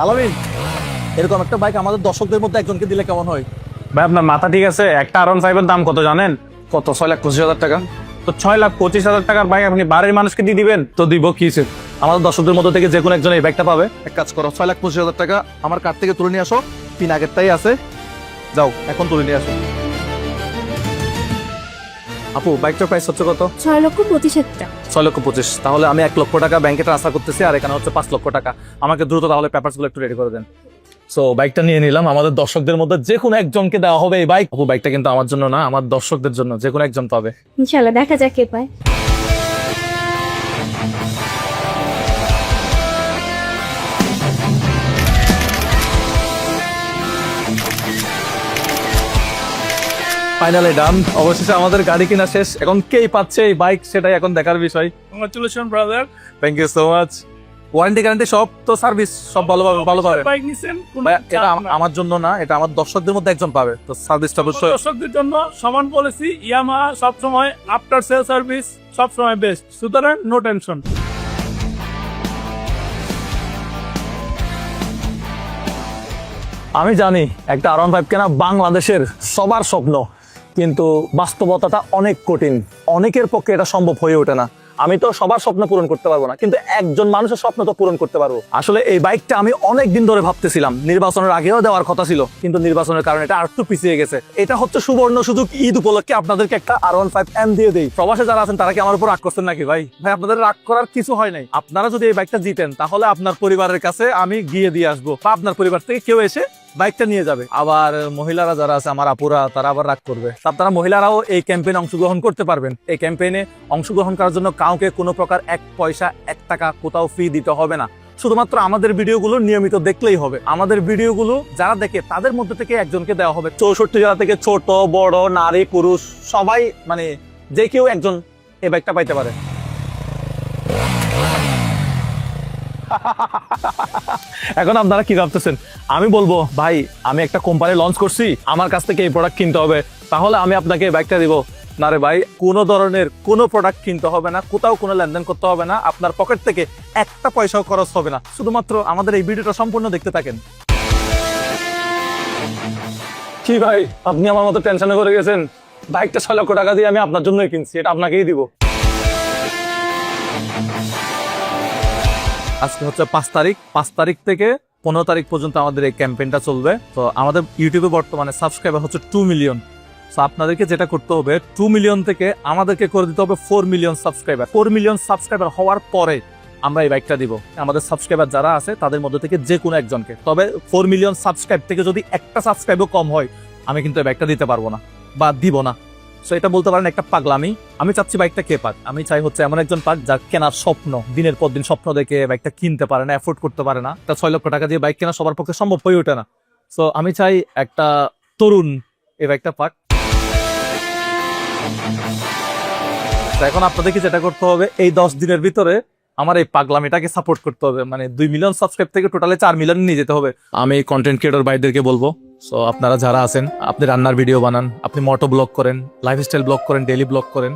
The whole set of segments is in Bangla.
আলামিন, এরকম একটা বাইক আমাদের দর্শকদের মধ্যে একজনকে দিলে কেমন হয়? ভাই আপনার মাথা ঠিক আছে? একটা R15 এর দাম কত জানেন? কত? 6,25,000 টাকা। তো 6,25,000 টাকার বাইক আপনি বাড়ির মানুষকে দিয়ে দিবেন? তো দিব কিসে? আমাদের দর্শকদের মধ্যে থেকে যে কোনো একজন এই বাইকটা পাবে। এক কাজ করো, 6,25,000 টাকা আমার কার্ড থেকে তুলে নিয়ে আসো। পিন আগেরটাই আছে, যাও এখন তুলে নিয়ে আসো। আপু, বাইকটার প্রাইস হচ্ছে কত? 6,25,000 টাকা। 6,25,000। তাহলে আমি 1,00,000 টাকা ব্যাংকে ট্রান্সফার করতেছি, আর এখানে হচ্ছে 5,00,000 টাকা। আমাকে দ্রুত তাহলে পেপারসগুলো একটু রেডি করে দেন। সো বাইকটা নিয়ে নিলাম, আমাদের দর্শকদের মধ্যে যে কোনো একজনকে দেওয়া হবে এই বাইক। আপু, বাইকটা কিন্তু আমার জন্য না, আমার দর্শকদের জন্য, যে কোনো একজন পাবে। ইনশাআল্লাহ, দেখা যাক কে পায়। ফাইনালি ডান। অবশেষে আমাদের গাড়ি কিনা শেষ। এখন কেই পাচ্ছে এই বাইক সেটাই এখন দেখার বিষয়। Congratulation brother. Thank you so much. Warranty guarantee সব তো, সার্ভিস সব ভালো পাবে। বাইক নিছেন এটা আমার জন্য না, এটা আমার দর্শকদের মধ্যে একজন পাবে, তো সার্ভিসটা অবশ্যই দর্শকদের জন্য সমান পলিসি। ইয়ামাহা সবসময় আফটার সেল সার্ভিস সবসময় বেস্ট, সুতরাং নো টেনশন। আমি জানি একটা R15 কেনা বাংলাদেশের সবার স্বপ্ন, কিন্তু বাস্তবতাটা অনেক কঠিন। অনেকের পক্ষে এটা সম্ভব হয়ে ওঠে না। আমি তো সবার স্বপ্ন পূরণ করতে পারবো না, কিন্তু একজন মানুষের স্বপ্ন তো পূরণ করতে পারবো। আসলে এই বাইকটা আমি অনেক দিন ধরে ভাবতেছিলাম, নির্বাচনের আগেও দেওয়ার কথা ছিল, কিন্তু নির্বাচনের কারণে এটা আরেকটু পিছিয়ে গেছে। এটা হচ্ছে সুবর্ণ সুযোগ, ঈদ উপলক্ষে আপনাদেরকে একটা R15M দিয়ে দেই। প্রবাসে যারা আছেন তারা কি আমার উপর রাগ করছেন নাকি? ভাই আপনাদের রাগ করার কিছু হয় নাই। আপনারা যদি এই বাইকটা জিতেন, তাহলে আপনার পরিবারের কাছে আমি গিয়ে দিয়ে আসবো, বা আপনার পরিবার থেকে কেউ এসে বাইকটা নিয়ে যাবে। আবার মহিলারা যারা আছে, আমার আপুরা, তারা আবার রাগ করবে। আপনারা মহিলারাও এই ক্যাম্পেইনে অংশগ্রহণ করতে পারবেন। এই ক্যাম্পেইনে অংশগ্রহণ করার জন্য কাউকে কোনো প্রকার 1 পয়সা 1 টাকা কোথাও ফি দিতে হবে না। শুধুমাত্র আমাদের ভিডিওগুলো নিয়মিত দেখলেই হবে। আমাদের ভিডিওগুলো যারা দেখে তাদের মধ্যে থেকে একজনকে দেওয়া হবে। 64 জেলা থেকে ছোট বড় নারী পুরুষ সবাই, মানে যে কেউ একজন এই বাইকটা পাইতে পারে। এখন আপনারা কি ভাবতেছেন? আমি বলবো, ভাই আমি একটা কোম্পানি লঞ্চ করছি, আমার কাছ থেকে এই প্রোডাক্ট কিনতে হবে, তাহলে আমি আপনাকে এই বাইকটা দিব। না রে ভাই, কোনো ধরনের কোনো প্রোডাক্ট কিনতে হবে না, কোথাও কোনো লেনদেন করতে হবে না, আপনার পকেট থেকে 1 পয়সাও খরচ হবে না। শুধুমাত্র আমাদের এই ভিডিওটা সম্পূর্ণ দেখতে থাকেন। কি ভাই, আপনি আমার মতো টেনশনে করে গেছেন? বাইকটা 6,00,000 টাকা দিয়ে আমি আপনার জন্যই কিনছি, এটা আপনাকেই দিব। আজকে হচ্ছে 5 তারিখ। 5 তারিখ থেকে 15 তারিখ পর্যন্ত আমাদের এই ক্যাম্পেইনটা চলবে। তো আমাদের ইউটিউবে বর্তমানে সাবস্ক্রাইবার হচ্ছে 2 মিলিয়ন। তো আপনাদেরকে যেটা করতে হবে, 2 মিলিয়ন থেকে আমাদেরকে করে দিতে হবে 4 মিলিয়ন সাবস্ক্রাইবার। 4 মিলিয়ন সাবস্ক্রাইবার হওয়ার পরে আমরা এই বাইকটা দিব আমাদের সাবস্ক্রাইবার যারা আছে তাদের মধ্যে থেকে যে কোনো একজনকে। তবে 4 মিলিয়ন সাবস্ক্রাইব থেকে যদি একটা সাবস্ক্রাইবও কম হয়, আমি কিন্তু এই বাইকটা দিতে পারবো না বা দিব না। সো এটা বলতে পারেন একটা পাগলামি। আমি চাচ্ছি বাইকটা কে পাক, আমি চাই হচ্ছে এমন একজন পাক যার কেনার স্বপ্ন, দিনের পর দিন স্বপ্ন দেখে বাইকটা কিনতে পারে না, এফোর্ড করতে পারে না। তা 6,00,000 টাকা দিয়ে বাইক কেনা সবার পক্ষে সম্ভব হয়ে ওঠে না। সো আমি চাই একটা তরুণ এই বাইকটা পাক। এখন আপনাদেরকে যেটা করতে হবে, এই 10 দিনের ভিতরে আমার এই পাগলামিটাকে সাপোর্ট করতে হবে। মানে 2 মিলিয়ন সাবস্ক্রাইব থেকে টোটালে 4 মিলিয়ন নিয়ে যেতে হবে। আমি কন্টেন্ট ক্রিয়েটর ভাইদেরকে বলবো, সো আপনারা যারা আছেন, আপনি রান্নার ভিডিও বানান, আপনি মোটো ব্লগ করেন, লাইফস্টাইল ব্লগ করেন, ডেইলি ব্লগ করেন,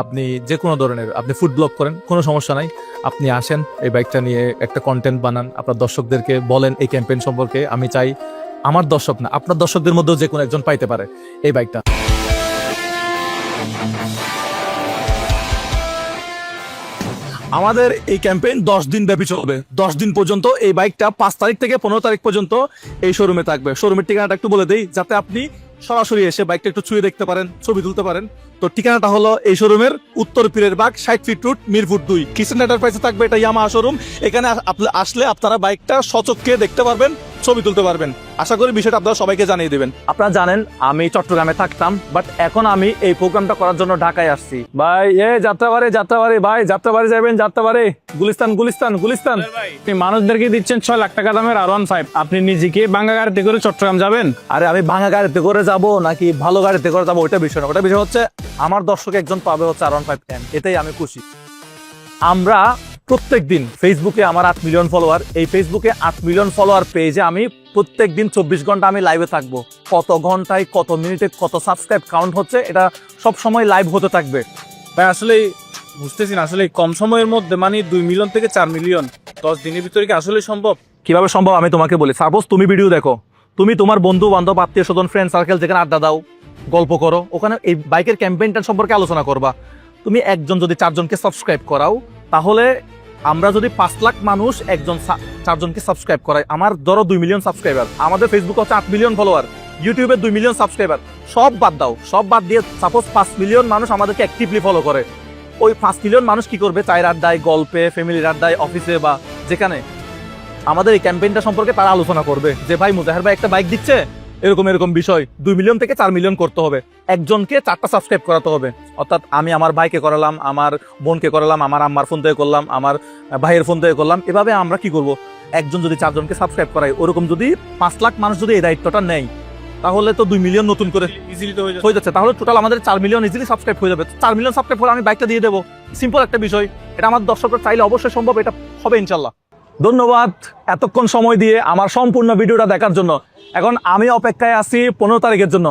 আপনি যে কোনো ধরনের, আপনি ফুড ব্লগ করেন, কোনো সমস্যা নাই। আপনি আসেন, এই বাইকটা নিয়ে একটা কন্টেন্ট বানান, আপনার দর্শকদেরকে বলেন এই ক্যাম্পেইন সম্পর্কে। আমি চাই আমার দর্শক না, আপনার দর্শকদের মধ্যেও যে কোনো একজন পাইতে পারে এই বাইকটা। আমাদের এই ক্যাম্পেইন 10 দিন ব্যাপী চলবে। 10 দিন পর্যন্ত এই বাইকটা 5 তারিখ থেকে 15 তারিখ পর্যন্ত এই শোরুমে থাকবে। শোরুমের ঠিকানাটা একটু বলে দেই, যাতে আপনি সরাসরি এসে বাইকটা একটু ছুঁয়ে দেখতে পারেন, ছবি তুলতে পারেন। তো ঠিকানাটা হলো এই শোরুমের উত্তর পীরের বাগ, 60 ফিট রোড, মিরপুর 2, কিচেন এন্টারপ্রাইজে থাকবে। এটা ইয়ামাহা শোরুম। এখানে আসলে আপনারা বাইকটা সচক্ষে দেখতে পারবেন, ছবি তুলতে পারবেন। আশা করি বিষয়টা আপনারা সবাইকে জানিয়ে দিবেন। আপনারা জানেন আমি চট্টগ্রামে থাকতাম, বাট এখন আমি এই প্রোগ্রামটা করার জন্য ঢাকায় আসছি। ভাই যাত্রাবাড়ি ভাই, যাত্রাবাড়ি যাবেন, যাত্রাবাড়ি গুলিস্তান। আপনি মানুষদেরকে দিচ্ছেন 6,00,000 টাকা দামের R15, আপনি নিজেকে ভাঙা গাড়িতে করে চট্টগ্রাম যাবেন? আরে আমি ভাঙা গাড়িতে করে যাব নাকি ভালো গাড়িতে করে যাবো ওইটা বিষয় না। ওটা বিষয় হচ্ছে আমার দর্শক একজন পাবে হচ্ছে R15M, এটাই আমি খুশি। আমরা প্রত্যেকদিন ফেসবুকে, আমার 8 মিলিয়ন ফলোয়ার, এই ফেসবুকে 8 মিলিয়ন ফলোয়ার পেজে আমি প্রত্যেকদিন 24 ঘন্টা আমি লাইভে থাকবো। কত ঘন্টায়, কত মিনিটে, কত সাবস্ক্রাইব কাউন্ট হচ্ছে, এটা সব সময় লাইভ হতে থাকবে। ভাই আসলে বুঝতেছি না আসলে কম সময়ের মধ্যে মানে 2 মিলিয়ন থেকে 4 মিলিয়ন 10 দিনের ভিতরে কি আসলে সম্ভব? কিভাবে সম্ভব আমি তোমাকে বলি। সাপোজ তুমি ভিডিও দেখো, তুমি তোমার বন্ধু বান্ধব আত্মীয় স্বজন ফ্রেন্ড সার্কেল যেখানে আড্ডা দাও, গল্প করো, ওখানে এই বাইকের ক্যাম্পেইনটা সম্পর্কে আলোচনা করবা। তুমি একজন যদি 4 জনকে সাবস্ক্রাইব করাও, তাহলে আমরা যদি 5 লাখ মানুষ একজন 4 জনকে সাবস্ক্রাইব করাই, আমার ধরো 2 মিলিয়ন সাবস্ক্রাইবার, আমাদের ফেসবুক হচ্ছে 8 মিলিয়ন ফলোয়ার, ইউটিউবে 2 মিলিয়ন সাবস্ক্রাইবার, সব বাদ দাও, সব বাদ দিয়ে সাপোজ 5 মিলিয়ন মানুষ আমাদেরকে অ্যাক্টিভলি ফলো করে। ওই 5 মিলিয়ন মানুষ কি করবে? চায়ের আড্ডায়, গল্পে, ফ্যামিলির আড্ডায়, অফিসে বা যেখানে আমাদের এই ক্যাম্পেইনটা সম্পর্কে তারা আলোচনা করবে যে ভাই মুজাহের ভাই একটা বাইক দিচ্ছে, এরকম এরকম বিষয়। 2 মিলিয়ন থেকে 4 মিলিয়ন করতে হবে, একজনকে 4টা সাবস্ক্রাইব করাতে হবে। অর্থাৎ আমি আমার ভাইকে করালাম, আমার বোনকে করালাম, আমার আম্মার ফোন থেকে করলাম, আমার ভাইয়ের ফোন থেকে করলাম। এভাবে আমরা কি করব? একজন যদি 4 জনকে সাবস্ক্রাইব করাই, ওরকম যদি 5 লাখ মানুষ যদি এই দায়িত্বটা নেয়, তাহলে তো 2 মিলিয়ন নতুন করে ইজিলি তো হয়ে যাবে। হয়ে যাচ্ছে। তাহলে টোটাল আমাদের 4 মিলিয়ন ইজিলি সাবস্ক্রাইব হয়ে যাবে। 4 মিলিয়ন সাবস্ক্রাইব হলে আমি বাইকটা দিয়ে দেবো। সিম্পল একটা বিষয়, এটা আমার দর্শকরা চাইলে অবশ্যই সম্ভব, এটা হবে ইনশাল্লাহ। ধন্যবাদ এতক্ষণ সময় দিয়ে আমার সম্পূর্ণ ভিডিওটা দেখার জন্য। এখন আমি অপেক্ষায় আছি 15 তারিখের জন্য।